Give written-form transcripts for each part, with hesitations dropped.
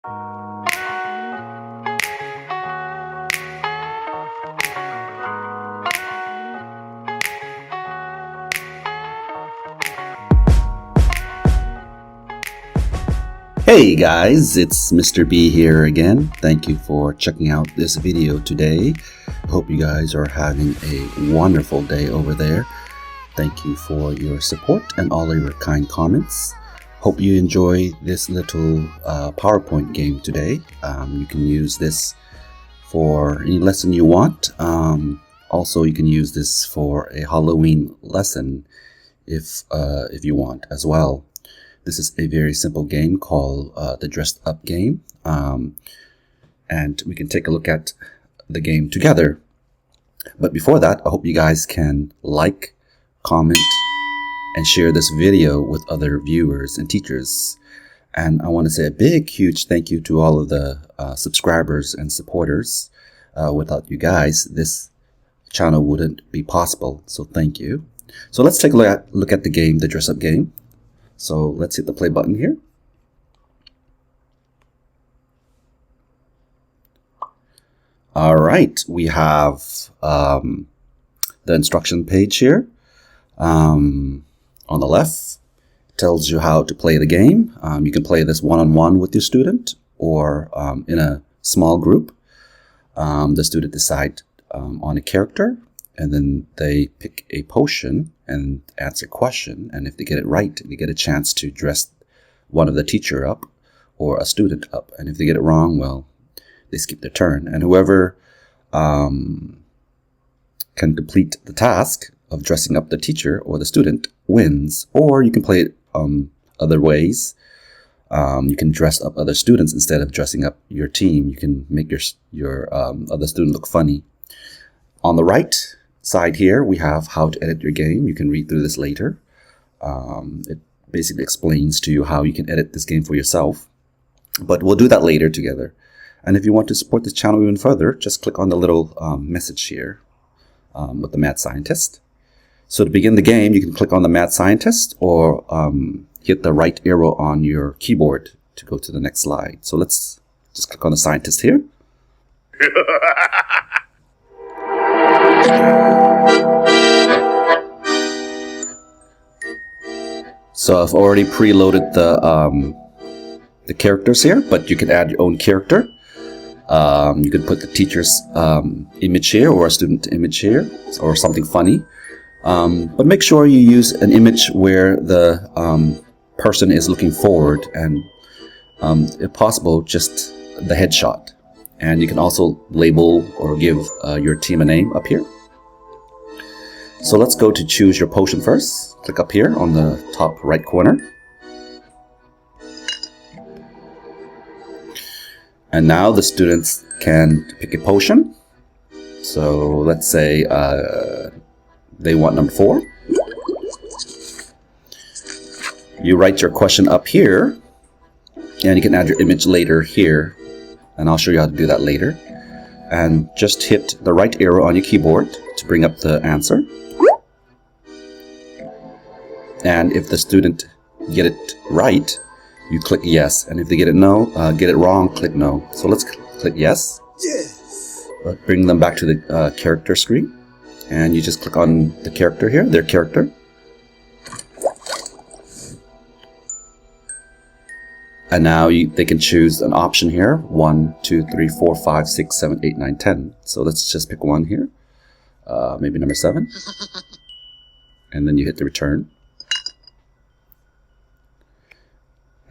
Hey guys, it's Mr. B here again. Thank you for checking out this video today. Hope you guys are having a wonderful day over there. Thank you for your support and all of your kind comments. Hope you enjoy this little PowerPoint game today. You can use this for any lesson you want. Also, you can use this for a Halloween lesson if you want as well. This is a very simple game called the Dressed Up game, and we can take a look at the game together. But before that, I hope you guys can like, comment, and share this video with other viewers and teachers. And I want to say a big, huge thank you to all of the subscribers and supporters. Without you guys, this channel wouldn't be possible, so thank you. So let's take a look at the game, the Dress Up game. So let's hit the play button here. All right, we have the instruction page here. On the left, it tells you how to play the game. You can play this one-on-one with your student or in a small group. The student decides on a character, and then they pick a potion and answer a question. And if they get it right, they get a chance to dress one of the teacher up or a student up. And if they get it wrong, well, they skip their turn. And whoever can complete the task of dressing up the teacher or the student wins. Or you can play it other ways. You can dress up other students instead of dressing up your team. You can make your other student look funny. On the right side here, we have how to edit your game. You can read through this later. It basically explains to you how you can edit this game for yourself. But we'll do that later together. And if you want to support this channel even further, just click on the little message here with the Mad Scientist. So to begin the game, you can click on the Mad Scientist or hit the right arrow on your keyboard to go to the next slide. So let's just click on the Scientist here. So I've already preloaded the characters here, but you can add your own character. You can put the teacher's image here or a student image here or something funny. But make sure you use an image where the person is looking forward and, if possible, just the headshot. And you can also label or give your team a name up here. So let's go to choose your potion first. Click up here on the top right corner. And now the students can pick a potion. So let's say they want number 4. You write your question up here, and you can add your image later here. And I'll show you how to do that later. And just hit the right arrow on your keyboard to bring up the answer. And if the student get it right, you click yes. And if they get it wrong, click no. So let's click yes. Yes. Bring them back to the character screen. And you just click on the character here, their character. And now they can choose an option here. 1, 2, 3, 4, 5, 6, 7, 8, 9, 10. So let's just pick one here. Maybe number 7. And then you hit the return.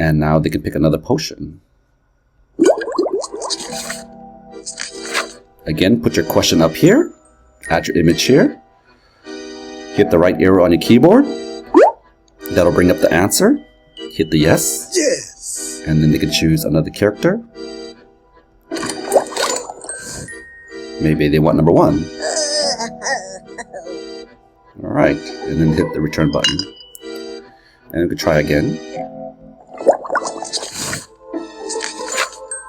And now they can pick another potion. Again, put your question up here. Add your image here. Hit the right arrow on your keyboard. That'll bring up the answer. Hit the yes. Yes. And then they can choose another character. Maybe they want number 1. Alright, and then hit the return button. And we can try again.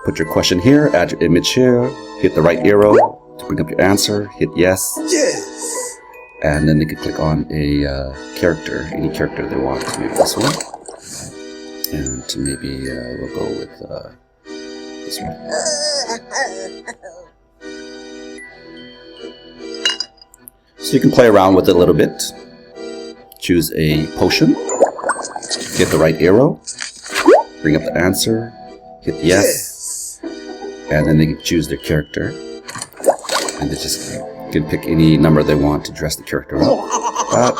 Put your question here, add your image here, hit the right arrow to bring up your answer, hit yes. Yes! And then they can click on a character, any character they want. Maybe this one. And maybe we'll go with this one. So you can play around with it a little bit. Choose a potion. Get the right arrow. Bring up the answer. Hit yes. And then they can choose their character. And they just can pick any number they want to dress the character up. That.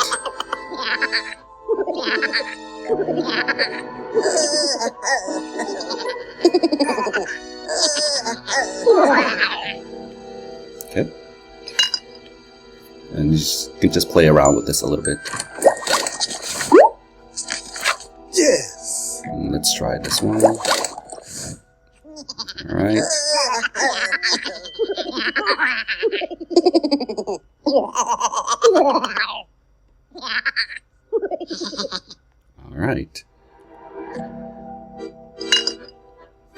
Okay. And you can just play around with this a little bit. Yes. And let's try this one. Alright. Alright.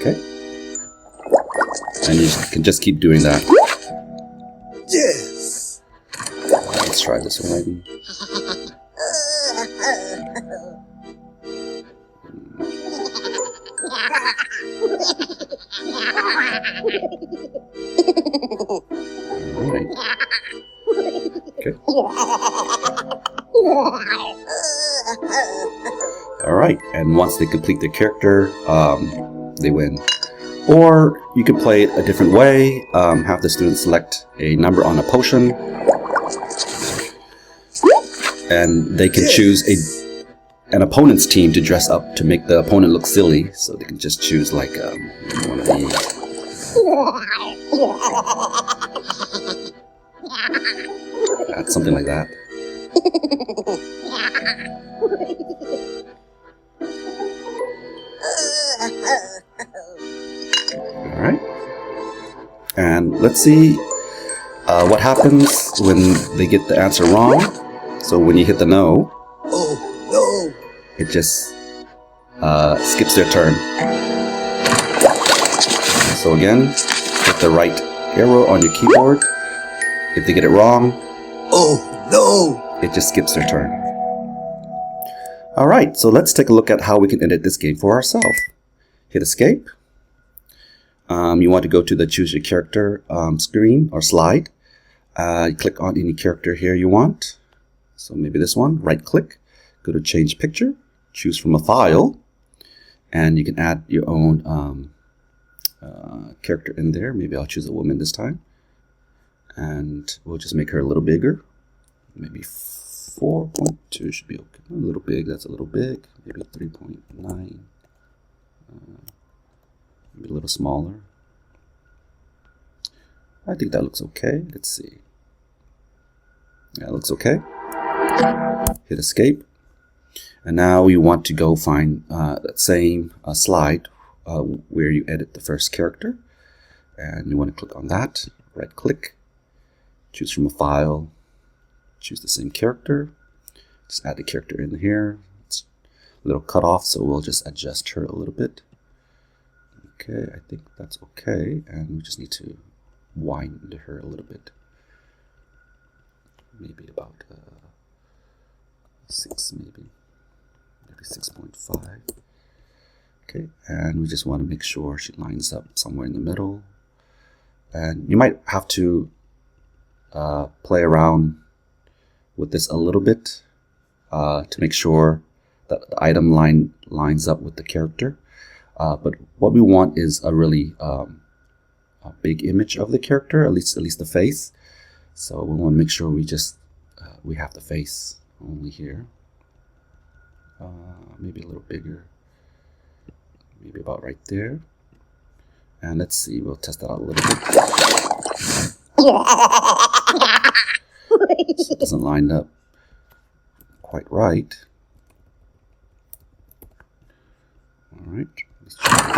Okay. And you can just keep doing that. Yes. Let's try this one. Alright. Okay. Alright, and once they complete their character, they win. Or you could play it a different way, have the student select a number on a potion, and they can choose an opponent's team to dress up to make the opponent look silly, so they can just choose like one of these. Something like that. Alright. And let's see what happens when they get the answer wrong. So when you hit the no, Oh, no. it just skips their turn. So again, hit the right arrow on your keyboard. If they get it wrong, Oh, no. it just skips their turn. Alright, so let's take a look at how we can edit this game for ourselves. Hit escape. You want to go to the choose your character screen or slide. Click on any character here you want. So maybe this one, right click, go to change picture, choose from a file, and you can add your own character in there. Maybe I'll choose a woman this time. And we'll just make her a little bigger. Maybe 4.2 should be okay. A little big, that's a little big. Maybe 3.9. Maybe a little smaller. I think that looks okay. Let's see. Yeah, it looks okay. Hit escape. And now you want to go find that same slide where you edit the first character. And you want to click on that. Right click. Choose from a file. Choose the same character. Just add the character in here. It's a little cut off, so we'll just adjust her a little bit. Okay, I think that's okay. And we just need to wind her a little bit. Maybe about 6, maybe 6.5. Okay, and we just want to make sure she lines up somewhere in the middle. And you might have to play around with this a little bit to make sure that the item lines up with the character. But what we want is a really a big image of the character, at least the face. So we want to make sure we just we have the face only here. Maybe a little bigger, maybe about right there. And let's see, we'll test that out a little bit. So it doesn't line up quite right. All right. Let's try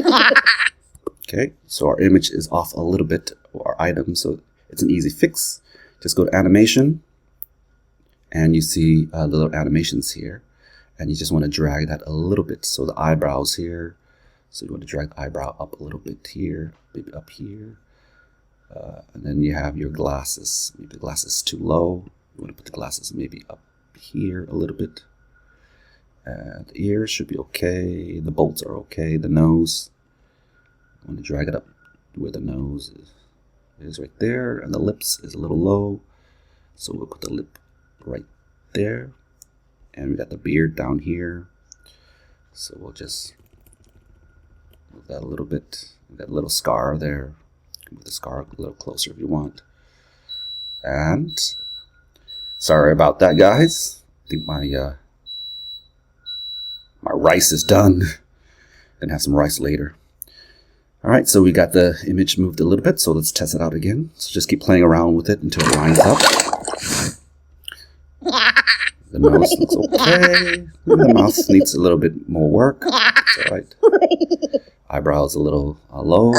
it. Okay, so our image is off a little bit, or our item, so it's an easy fix. Just go to animation, and you see the little animations here, and you just want to drag that a little bit. So the eyebrows here, so you want to drag the eyebrow up a little bit here, maybe up here, and then you have your glasses. Maybe the glasses is too low. You want to put the glasses maybe up here a little bit, And the ears should be okay. The bolts are okay. The nose, I want to drag it up where the nose is right there. And the lips is a little low. So we'll put the lip right there. And we got the beard down here. So we'll just move that a little bit. We got a little scar there. Move the scar a little closer if you want. And sorry about that, guys. I think my rice is done. Gonna have some rice later. All right, so we got the image moved a little bit, so let's test it out again. So just keep playing around with it until it lines up. The nose looks okay. The mouth needs a little bit more work. It's all right. Eyebrows a little low.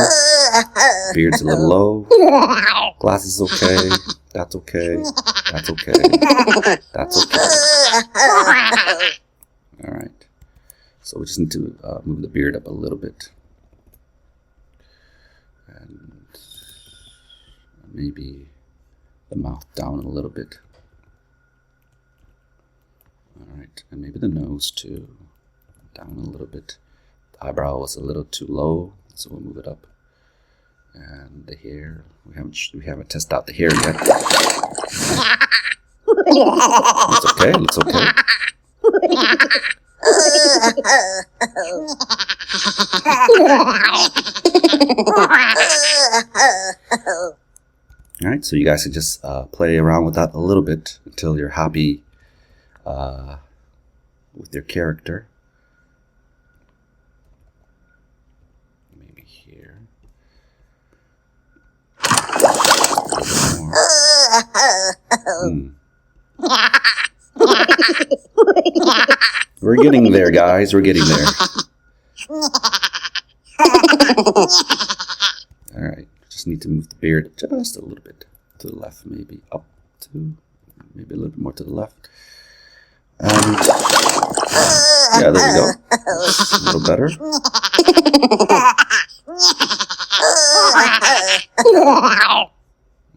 Beard's a little low. Glasses okay. That's okay. That's okay. That's okay. All right. So we just need to move the beard up a little bit. And maybe the mouth down a little bit. All right, and maybe the nose too, down a little bit. The eyebrow was a little too low, so we'll move it up. And the hair, we haven't tested out the hair yet. Looks okay. Looks okay. All right, so you guys can just play around with that a little bit until you're happy with your character. Maybe here. We're getting there, guys. We're getting there. All right. Just need to move the beard just a little bit to the left, maybe up to, maybe a little bit more to the left. And yeah, there we go. A little better.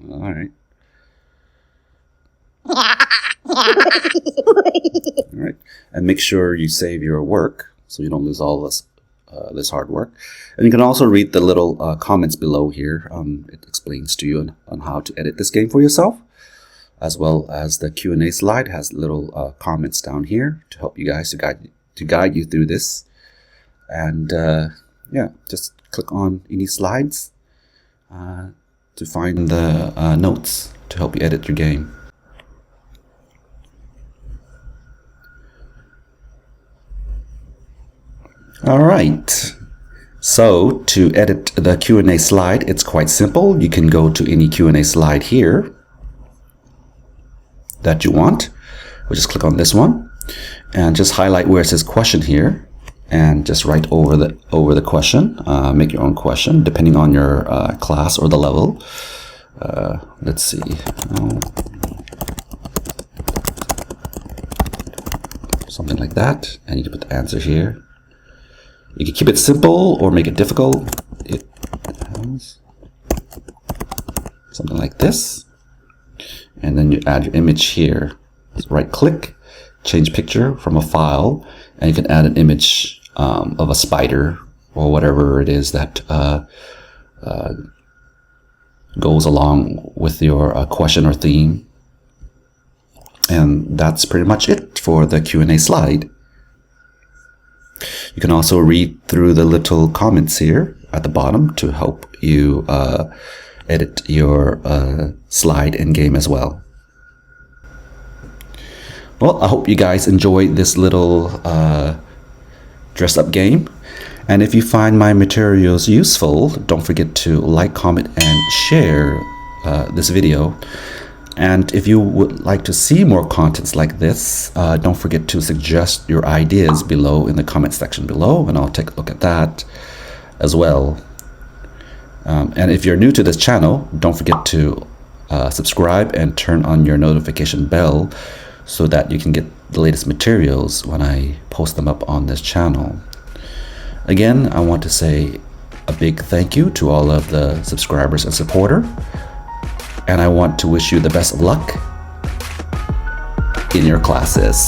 All right. All right. And make sure you save your work so you don't lose all this hard work. And you can also read the little comments below here. It explains to you on how to edit this game for yourself, as well as the Q&A slide has little comments down here to help you guys, to guide you through this. And yeah, just click on any slides to find the notes to help you edit your game. All right. So to edit the Q&A slide, it's quite simple. You can go to any Q&A slide here that you want. We'll just click on this one and just highlight where it says question here and just write over the question. Make your own question depending on your class or the level. Let's see. Something like that, and you can put the answer here. You can keep it simple or make it difficult. Something like this. And then you add your image here. So right click, change picture from a file, and you can add an image of a spider or whatever it is that goes along with your question or theme. And that's pretty much it for the Q&A slide. You can also read through the little comments here at the bottom to help you edit your slide in game as well. Well, I hope you guys enjoyed this little dress up game. And if you find my materials useful, don't forget to like, comment, and share this video. And if you would like to see more contents like this, don't forget to suggest your ideas below in the comment section below, and I'll take a look at that as well. And if you're new to this channel, don't forget to subscribe and turn on your notification bell so that you can get the latest materials when I post them up on this channel. Again, I want to say a big thank you to all of the subscribers and supporters. And I want to wish you the best of luck in your classes.